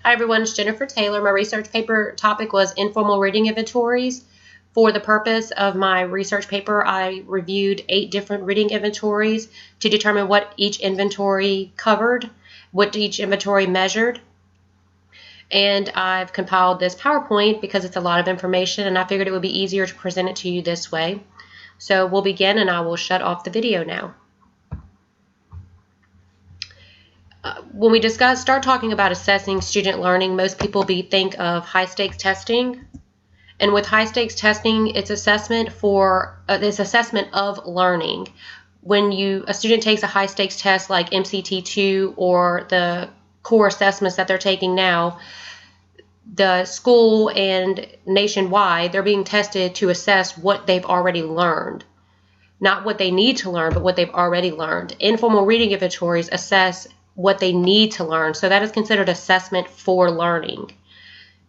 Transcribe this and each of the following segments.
Hi everyone, it's Jennifer Taylor. My research paper topic was informal reading inventories. For the purpose of my research paper, I reviewed 8 different reading inventories to determine what each inventory covered, what each inventory measured. And I've compiled this PowerPoint because it's a lot of information and I figured it would be easier to present it to you this way. So we'll begin and I will shut off the video now. When we start talking about assessing student learning, most people think of high-stakes testing. And with high-stakes testing, it's assessment of learning. When a student takes a high-stakes test like MCT2 or the core assessments that they're taking now, the school and nationwide, they're being tested to assess what they've already learned. Not what they need to learn, but what they've already learned. Informal reading inventories assess what they need to learn. So that is considered assessment for learning.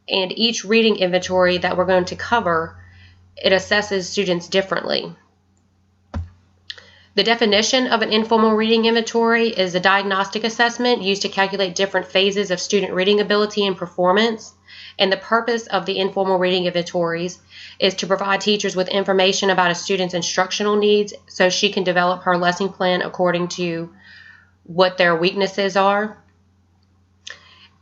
And each reading inventory that we're going to cover, it assesses students differently. The definition of an informal reading inventory is a diagnostic assessment used to calculate different phases of student reading ability and performance. And the purpose of the informal reading inventories is to provide teachers with information about a student's instructional needs so she can develop her lesson plan according to what their weaknesses are.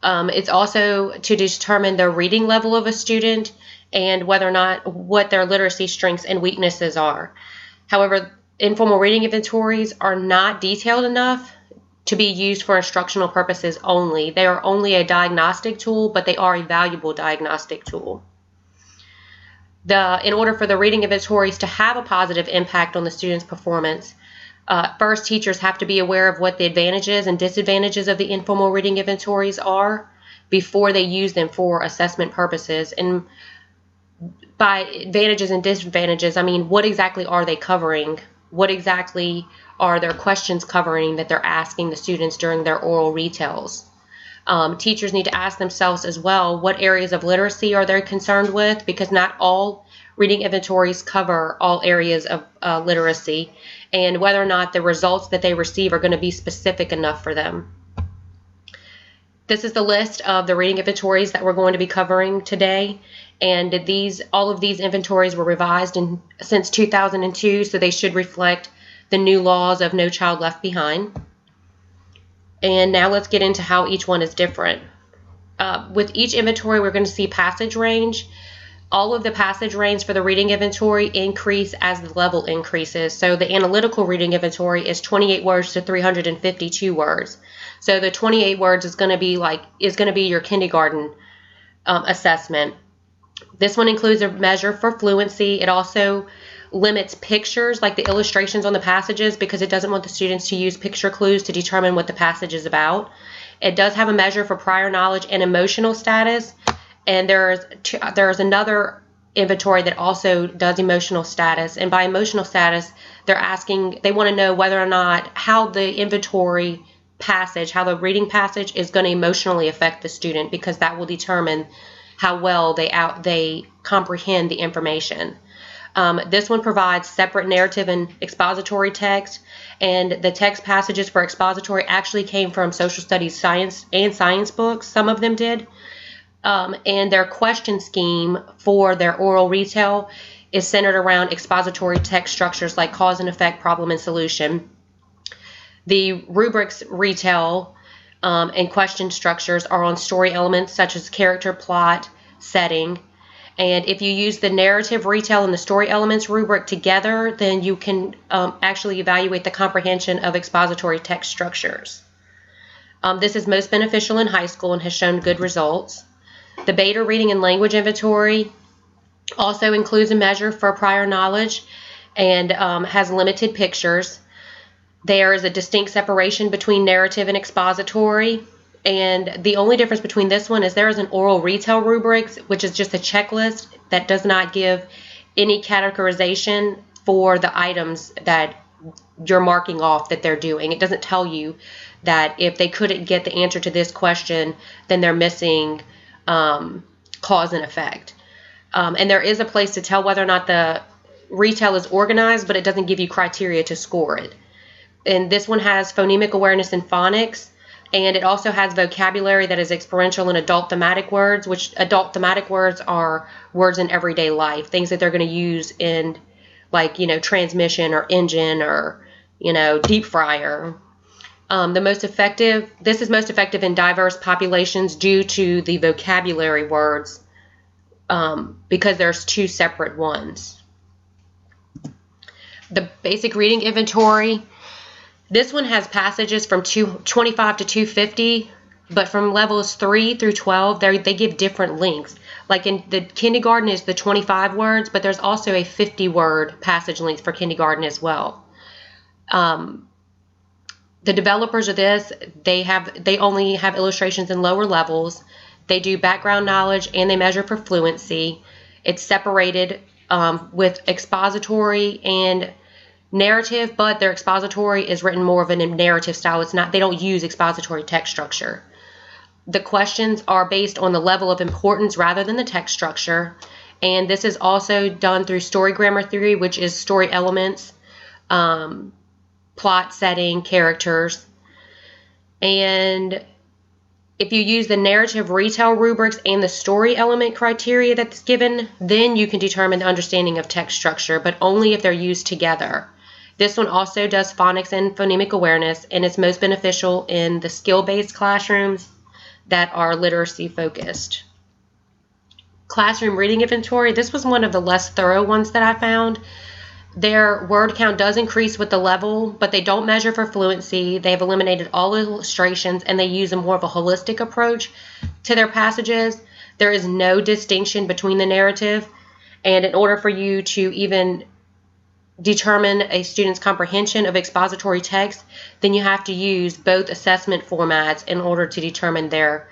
It's also to determine the reading level of a student and whether or not what their literacy strengths and weaknesses are. However, informal reading inventories are not detailed enough to be used for instructional purposes only. They are only a diagnostic tool, but they are a valuable diagnostic tool. In order for the reading inventories to have a positive impact on the student's performance, first, teachers have to be aware of what the advantages and disadvantages of the informal reading inventories are before they use them for assessment purposes. And by advantages and disadvantages, I mean, what exactly are they covering? What exactly are their questions covering that they're asking the students during their oral retells? Teachers need to ask themselves as well, what areas of literacy are they concerned with? Because not all reading inventories cover all areas of literacy, and whether or not the results that they receive are going to be specific enough for them. This is the list of the reading inventories that we're going to be covering today, and all of these inventories were revised since 2002, so they should reflect the new laws of No Child Left Behind. And now let's get into how each one is different. With each inventory, we're going to see passage range. All of the passage range for the reading inventory increase as the level increases. So the analytical reading inventory is 28 words to 352 words. So the 28 words is going to be your kindergarten assessment. This one includes a measure for fluency. It also limits pictures, like the illustrations on the passages, because it doesn't want the students to use picture clues to determine what the passage is about. It does have a measure for prior knowledge and emotional status. And there's another inventory that also does emotional status. And by emotional status, they want to know whether or not how the inventory passage, how the reading passage is going to emotionally affect the student, because that will determine how well they comprehend the information. This one provides separate narrative and expository text, and the text passages for expository actually came from social studies, science books. Some of them did. And their question scheme for their oral retell is centered around expository text structures like cause and effect, problem and solution. The rubrics retell and question structures are on story elements such as character, plot, setting. And if you use the narrative retell and the story elements rubric together, then you can actually evaluate the comprehension of expository text structures. This is most beneficial in high school and has shown good results. The Beta reading and language inventory also includes a measure for prior knowledge and has limited pictures. There is a distinct separation between narrative and expository, and the only difference between this one is there is an oral retell rubrics, which is just a checklist that does not give any categorization for the items that you're marking off that they're doing. It doesn't tell you that if they couldn't get the answer to this question, then they're missing cause and effect. And there is a place to tell whether or not the retell is organized, but it doesn't give you criteria to score it. And this one has phonemic awareness and phonics, And it also has vocabulary that is experiential in adult thematic words, which adult thematic words are words in everyday life, things that they're going to use in, like, transmission or engine or, deep fryer. This is most effective in diverse populations due to the vocabulary words, because there's two separate ones. The basic reading inventory. This one has passages from 225 to 250, but from levels 3 through 12, they give different lengths. Like in the kindergarten is the 25 words, but there's also a 50-word passage length for kindergarten as well. The developers of this, they only have illustrations in lower levels. They do background knowledge and they measure for fluency. It's separated with expository and narrative, but their expository is written more of a narrative style. They don't use expository text structure. The questions are based on the level of importance rather than the text structure. And this is also done through story grammar theory, which is story elements, plot, setting, characters. And if you use the narrative retell rubrics and the story element criteria that's given, then you can determine the understanding of text structure, but only if they're used together. This one also does phonics and phonemic awareness, and it's most beneficial in the skill-based classrooms that are literacy focused. Classroom reading inventory. This was one of the less thorough ones that I found. Their word count does increase with the level, but they don't measure for fluency. They've eliminated all illustrations, and they use a more of a holistic approach to their passages. There is no distinction between the narrative, and in order for you to even determine a student's comprehension of expository text, then you have to use both assessment formats in order to determine their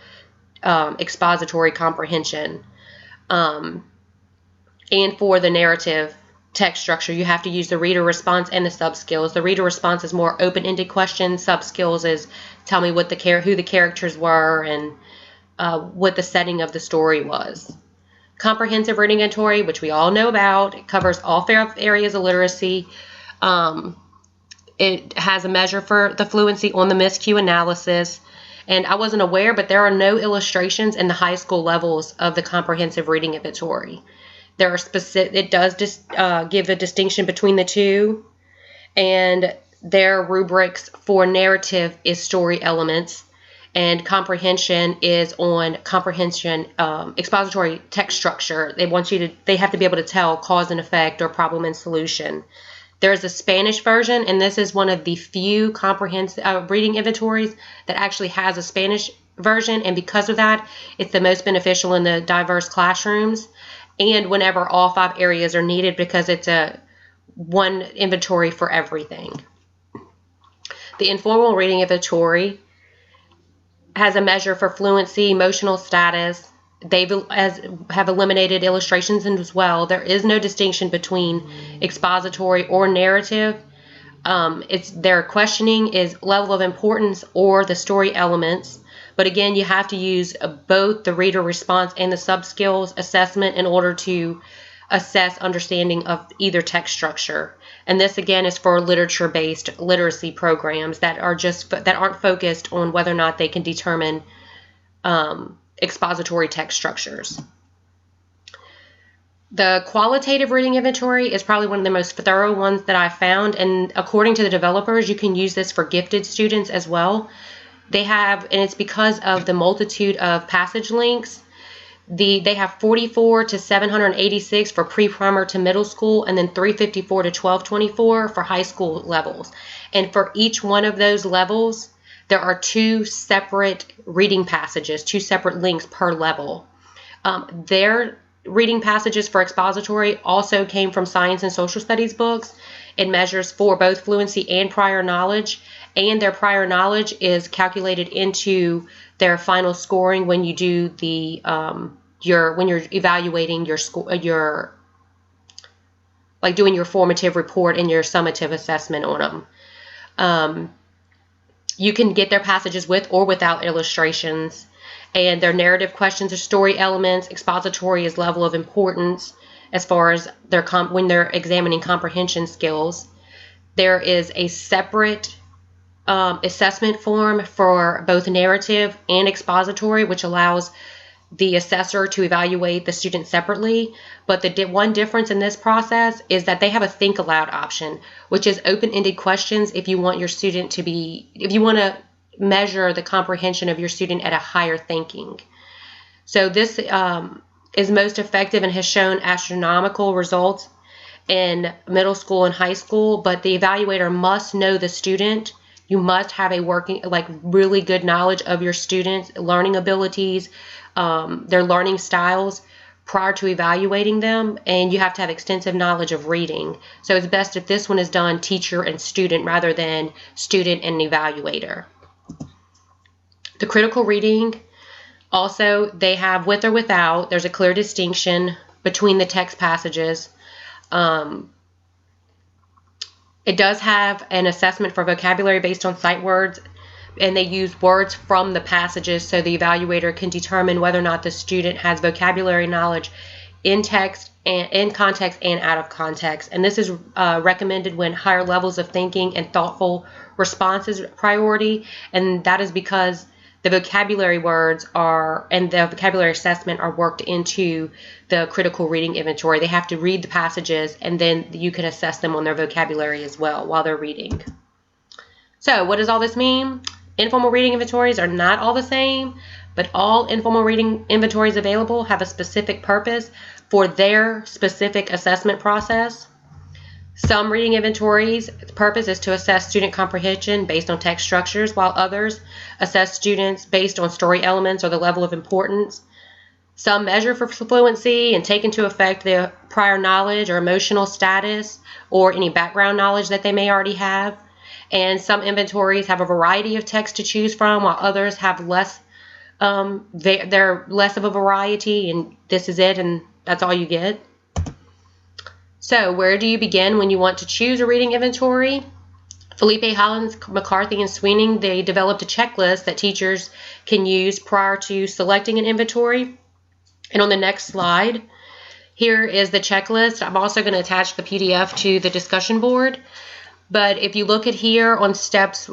expository comprehension. And for the narrative text structure, you have to use the reader response and the sub-skills. The reader response is more open-ended questions. Sub-skills is tell me what who the characters were and what the setting of the story was. Comprehensive reading inventory, which we all know about, it covers all areas of literacy. It has a measure for the fluency on the miscue analysis. And I wasn't aware, but there are no illustrations in the high school levels of the comprehensive reading inventory. There are it does give a distinction between the two, and their rubrics for narrative is story elements, and comprehension is on comprehension, expository text structure. They have to be able to tell cause and effect or problem and solution. There's a Spanish version, and this is one of the few comprehensive reading inventories that actually has a Spanish version, and because of that, it's the most beneficial in the diverse classrooms and whenever all 5 areas are needed, because it's a one inventory for everything. The informal reading inventory has a measure for fluency, emotional status. They have eliminated illustrations as well. There is no distinction between expository or narrative. Their questioning is level of importance or the story elements. But again, you have to use both the reader response and the sub-skills assessment in order to assess understanding of either text structure. And this again is for literature-based literacy programs that aren't focused on whether or not they can determine expository text structures. The qualitative reading inventory is probably one of the most thorough ones that I found, and according to the developers, you can use this for gifted students as well. And it's because of the multitude of passage links. They have 44 to 786 for pre-primer to middle school, and then 354 to 1224 for high school levels. And for each one of those levels, there are 2 separate reading passages, 2 separate links per level. Their reading passages for expository also came from science and social studies books. It measures for both fluency and prior knowledge, and their prior knowledge is calculated into their final scoring when you do the when you're evaluating your score, like doing your formative report and your summative assessment on them. You can get their passages with or without illustrations, and their narrative questions are story elements. Expository is level of importance as far as when they're examining comprehension skills. There is a separate assessment form for both narrative and expository, which allows the assessor to evaluate the student separately. But the one difference in this process is that they have a think aloud option, which is open-ended questions if you want your student to be, if you want to measure the comprehension of your student at a higher thinking. So this is most effective and has shown astronomical results in middle school and high school, but the evaluator must know the student. You must have a really good knowledge of your students' learning abilities, their learning styles prior to evaluating them, and you have to have extensive knowledge of reading. So it's best if this one is done teacher and student rather than student and evaluator. The critical reading, also, they have with or without. There's a clear distinction between the text passages. It does have an assessment for vocabulary based on sight words, and they use words from the passages so the evaluator can determine whether or not the student has vocabulary knowledge in text and in context and out of context. And this is recommended when higher levels of thinking and thoughtful responses priority, and that is because the vocabulary words and the vocabulary assessment are worked into the critical reading inventory. They have to read the passages, and then you can assess them on their vocabulary as well while they're reading. So what does all this mean? Informal reading inventories are not all the same, but all informal reading inventories available have a specific purpose for their specific assessment process. Some reading inventories' purpose is to assess student comprehension based on text structures, while others assess students based on story elements or the level of importance. Some measure for fluency and take into effect their prior knowledge or emotional status or any background knowledge that they may already have. And some inventories have a variety of text to choose from, while others have less. They're less of a variety, and this is it, and that's all you get. So where do you begin when you want to choose a reading inventory? Felipe, Hollins, McCarthy, and Sweeney, they developed a checklist that teachers can use prior to selecting an inventory. And on the next slide, here is the checklist. I'm also going to attach the PDF to the discussion board. But if you look at here on steps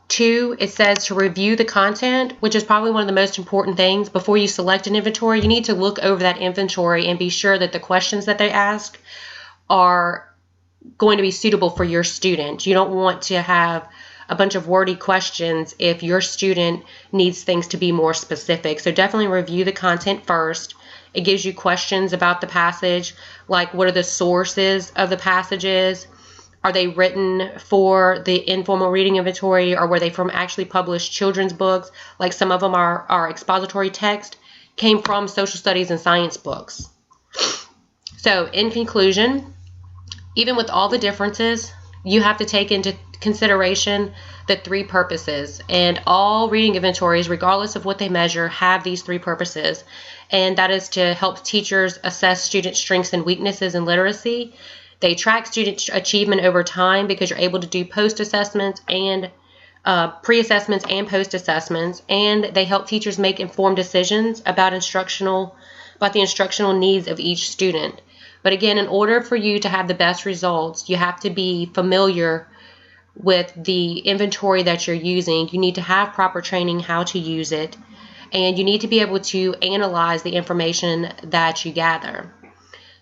2, it says to review the content, which is probably one of the most important things. Before you select an inventory, you need to look over that inventory and be sure that the questions that they ask are going to be suitable for your student. You don't want to have a bunch of wordy questions if your student needs things to be more specific. So definitely review the content first. It gives you questions about the passage, like what are the sources of the passages? Are they written for the informal reading inventory, or were they from actually published children's books? Like some of them are expository text, came from social studies and science books. So in conclusion, even with all the differences, you have to take into consideration the 3 purposes. And all reading inventories, regardless of what they measure, have these 3 purposes. And that is to help teachers assess student strengths and weaknesses in literacy. They track student achievement over time because you're able to do post-assessments and pre-assessments and post-assessments. And they help teachers make informed decisions about the instructional needs of each student. But again, in order for you to have the best results, you have to be familiar with the inventory that you're using. You need to have proper training how to use it, and you need to be able to analyze the information that you gather.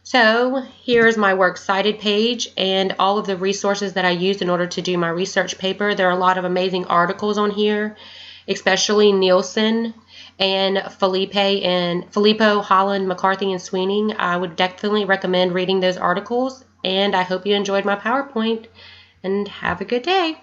So here's my works cited page and all of the resources that I used in order to do my research paper. There are a lot of amazing articles on here, especially Nielsen and Filippo, Holland, McCarthy, and Sweeney. I would definitely recommend reading those articles, and I hope you enjoyed my PowerPoint, and have a good day.